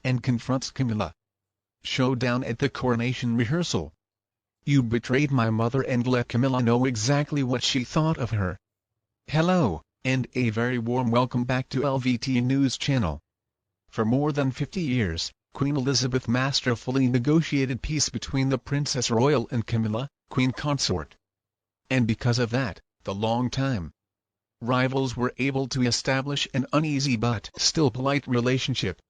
and confronts Camilla. Showdown at the coronation rehearsal. You betrayed my mother and let Camilla know exactly what she thought of her. Hello, and a very warm welcome back to LVT News Channel. For more than 50 years, Queen Elizabeth masterfully negotiated peace between the Princess Royal and Camilla, Queen Consort. And because of that, the long-time rivals were able to establish an uneasy but still polite relationship.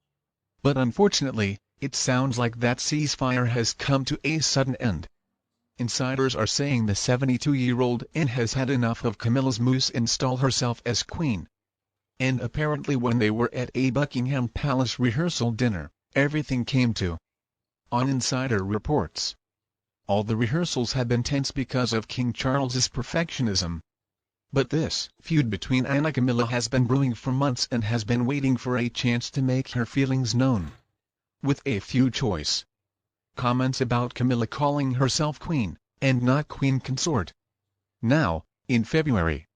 But unfortunately, it sounds like that ceasefire has come to a sudden end. Insiders are saying the 72-year-old Anne has had enough of Camilla's moves to install herself as queen. And apparently when they were at a Buckingham Palace rehearsal dinner, everything came to an insider reports. All the rehearsals had been tense because of King Charles's perfectionism. But this feud between Anne and Camilla has been brewing for months and has been waiting for a chance to make her feelings known. With a few choice comments about Camilla calling herself queen, and not queen consort. Now, in February,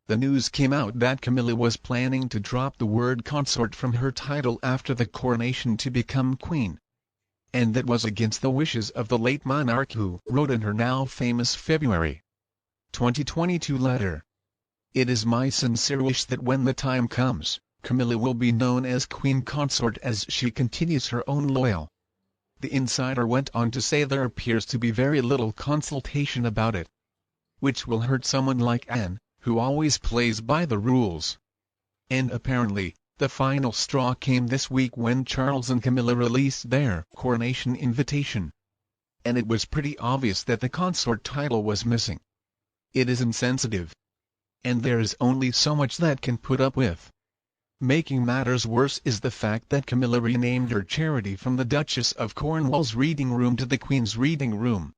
the news came out that Camilla was planning to drop the word consort from her title after the coronation to become queen. And that was against the wishes of the late monarch, who wrote in her now famous February 2022 letter, "It is my sincere wish that when the time comes, Camilla will be known as Queen Consort as she continues her own loyal." The insider went on to say there appears to be very little consultation about it, which will hurt someone like Anne, who always plays by the rules. And apparently, the final straw came this week when Charles and Camilla released their coronation invitation. And it was pretty obvious that the consort title was missing. It is insensitive. And there is only so much that can put up with. Making matters worse is the fact that Camilla renamed her charity from the Duchess of Cornwall's reading room to the Queen's reading room.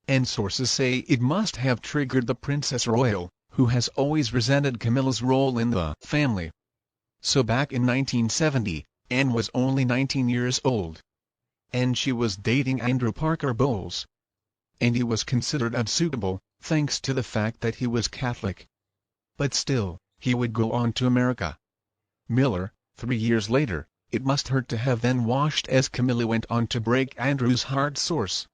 And sources say it must have triggered the Princess Royal, who has always resented Camilla's role in the family. So back in 1970, Anne was only 19 years old. And she was dating Andrew Parker Bowles. And he was considered unsuitable, thanks to the fact that he was Catholic. But still, he would go on to America. Miller, 3 years later, it must hurt to have then watched as Camilla went on to break Andrew's heart. Source.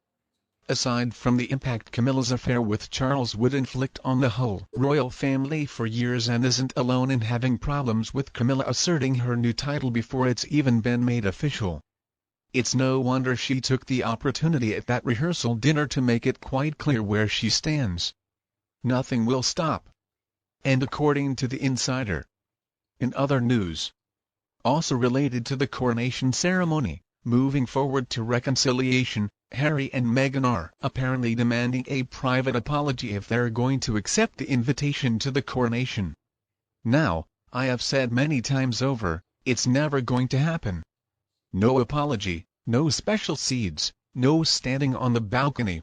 Aside from the impact Camilla's affair with Charles would inflict on the whole royal family for years, Anne isn't alone in having problems with Camilla asserting her new title before it's even been made official. It's no wonder she took the opportunity at that rehearsal dinner to make it quite clear where she stands. Nothing will stop. And according to the insider. In other news, also related to the coronation ceremony, moving forward to reconciliation, Harry and Meghan are apparently demanding a private apology if they're going to accept the invitation to the coronation. Now, I have said many times over, it's never going to happen. No apology, no special seeds, no standing on the balcony.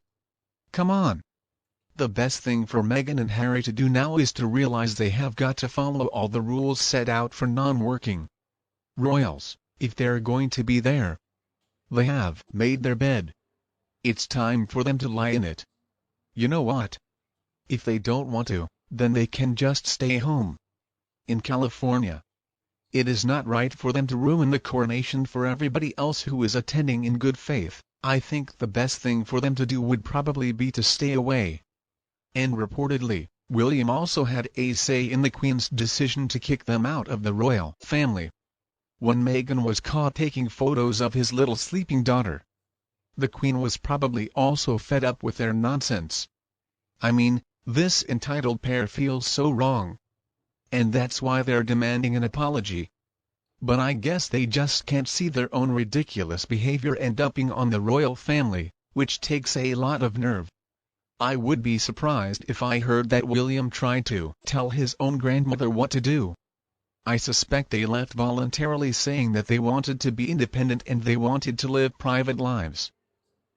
Come on. The best thing for Meghan and Harry to do now is to realize they have got to follow all the rules set out for non-working royals, if they're going to be there. They have made their bed. It's time for them to lie in it. You know what? If they don't want to, then they can just stay home. In California. It is not right for them to ruin the coronation for everybody else who is attending in good faith. I think the best thing for them to do would probably be to stay away. And reportedly, William also had a say in the Queen's decision to kick them out of the royal family. When Meghan was caught taking photos of his little sleeping daughter, the Queen was probably also fed up with their nonsense. I mean, this entitled pair feels so wrong. And that's why they're demanding an apology. But I guess they just can't see their own ridiculous behavior and dumping on the royal family, which takes a lot of nerve. I would be surprised if I heard that William tried to tell his own grandmother what to do. I suspect they left voluntarily, saying that they wanted to be independent and they wanted to live private lives.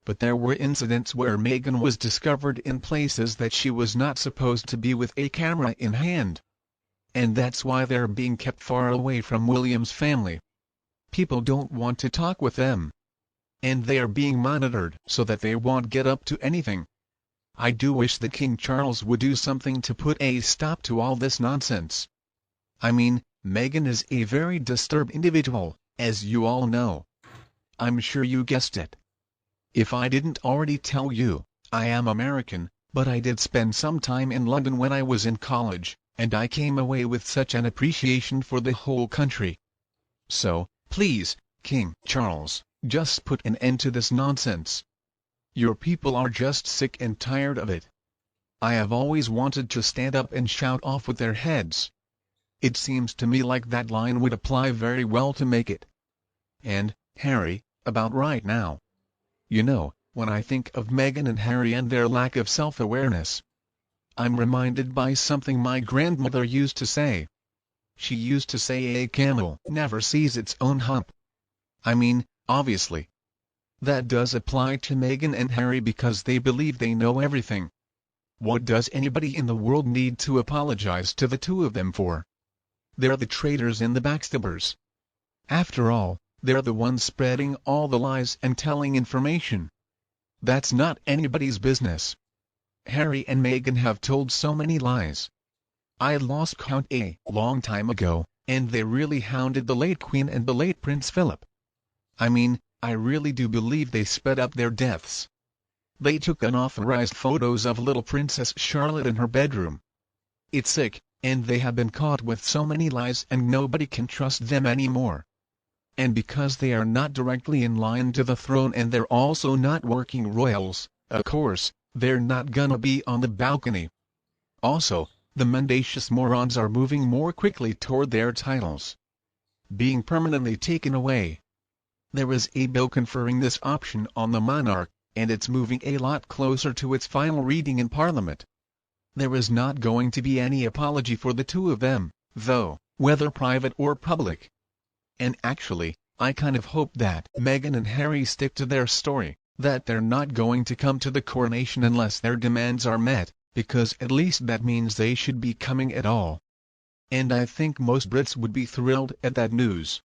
But there were incidents where Meghan was discovered in places that she was not supposed to be with a camera in hand. And that's why they're being kept far away from William's family. People don't want to talk with them. And they are being monitored so that they won't get up to anything. I do wish that King Charles would do something to put a stop to all this nonsense. I mean, Meghan is a very disturbed individual, as you all know. I'm sure you guessed it. If I didn't already tell you, I am American, but I did spend some time in London when I was in college, and I came away with such an appreciation for the whole country. So, please, King Charles, just put an end to this nonsense. Your people are just sick and tired of it. I have always wanted to stand up and shout off with their heads. It seems to me like that line would apply very well to make it. And, Harry, about right now. You know, when I think of Meghan and Harry and their lack of self-awareness, I'm reminded by something my grandmother used to say. She used to say a camel never sees its own hump. I mean, obviously. That does apply to Meghan and Harry because they believe they know everything. What does anybody in the world need to apologize to the two of them for? They're the traitors and the backstabbers. After all, they're the ones spreading all the lies and telling information. That's not anybody's business. Harry and Meghan have told so many lies. I lost count a long time ago, and they really hounded the late Queen and the late Prince Philip. I mean, I really do believe they sped up their deaths. They took unauthorized photos of little Princess Charlotte in her bedroom. It's sick, and they have been caught with so many lies and nobody can trust them anymore. And because they are not directly in line to the throne and they're also not working royals, of course, they're not gonna be on the balcony. Also, the mendacious morons are moving more quickly toward their titles being permanently taken away. There is a bill conferring this option on the monarch, and it's moving a lot closer to its final reading in Parliament. There is not going to be any apology for the two of them, though, whether private or public. And actually, I kind of hope that Meghan and Harry stick to their story, that they're not going to come to the coronation unless their demands are met, because at least that means they should be coming at all. And I think most Brits would be thrilled at that news.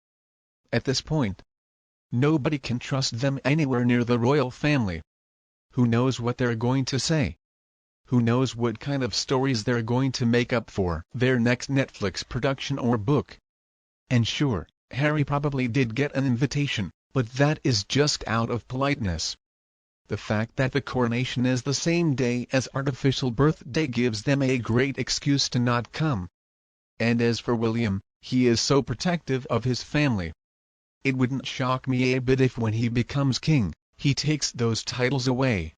At this point, nobody can trust them anywhere near the royal family. Who knows what they're going to say? Who knows what kind of stories they're going to make up for their next Netflix production or book? And sure, Harry probably did get an invitation, but that is just out of politeness. The fact that the coronation is the same day as artificial birthday gives them a great excuse to not come. And as for William, he is so protective of his family. It wouldn't shock me a bit if when he becomes king, he takes those titles away.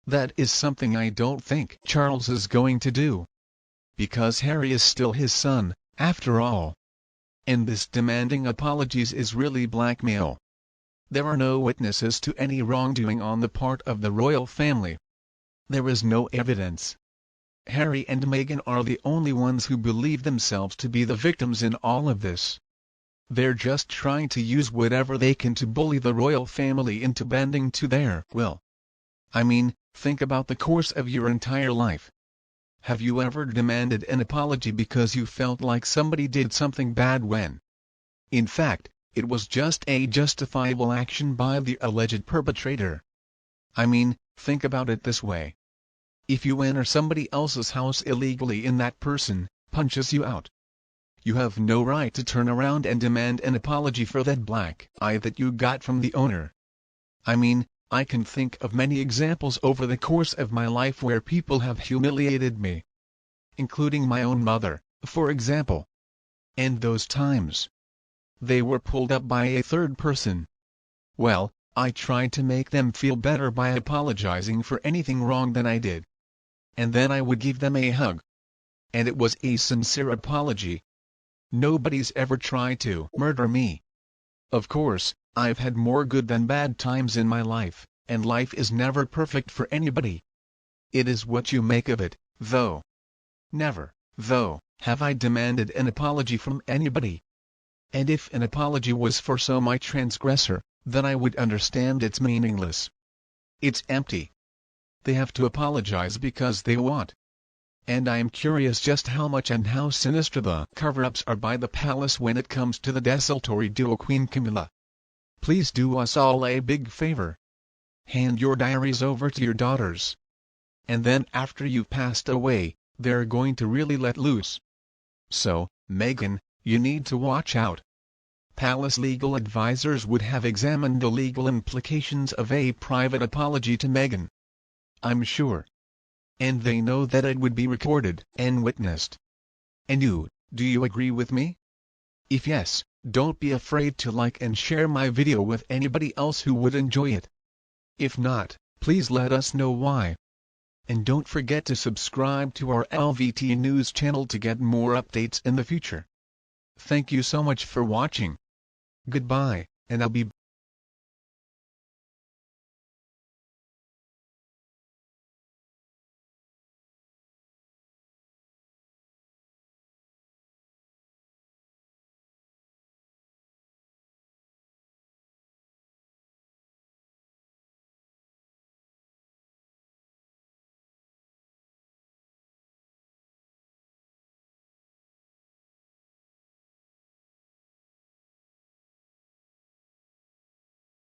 That is something I don't think Charles is going to do. Because Harry is still his son, after all. And this demanding apologies is really blackmail. There are no witnesses to any wrongdoing on the part of the royal family. There is no evidence. Harry and Meghan are the only ones who believe themselves to be the victims in all of this. They're just trying to use whatever they can to bully the royal family into bending to their will. I mean, think about the course of your entire life. Have you ever demanded an apology because you felt like somebody did something bad when, in fact, it was just a justifiable action by the alleged perpetrator? I mean, think about it this way. If you enter somebody else's house illegally and that person punches you out, you have no right to turn around and demand an apology for that black eye that you got from the owner. I mean, I can think of many examples over the course of my life where people have humiliated me. Including my own mother, for example. And those times, they were pulled up by a third person. Well, I tried to make them feel better by apologizing for anything wrong that I did. And then I would give them a hug. And it was a sincere apology. Nobody's ever tried to murder me. Of course, I've had more good than bad times in my life, and life is never perfect for anybody. It is what you make of it, though. Never, though, have I demanded an apology from anybody. And if an apology was for my transgressor, then I would understand it's meaningless. It's empty. They have to apologize because they want. And I am curious just how much and how sinister the cover-ups are by the palace when it comes to the desultory duo Queen Camilla. Please do us all a big favor. Hand your diaries over to your daughters. And then after you've passed away, they're going to really let loose. So, Meghan, you need to watch out. Palace legal advisors would have examined the legal implications of a private apology to Meghan. I'm sure. And they know that it would be recorded and witnessed. And you, do you agree with me? If yes, don't be afraid to like and share my video with anybody else who would enjoy it. If not, please let us know why. And don't forget to subscribe to our LVT News channel to get more updates in the future. Thank you so much for watching. Goodbye, and I'll be back.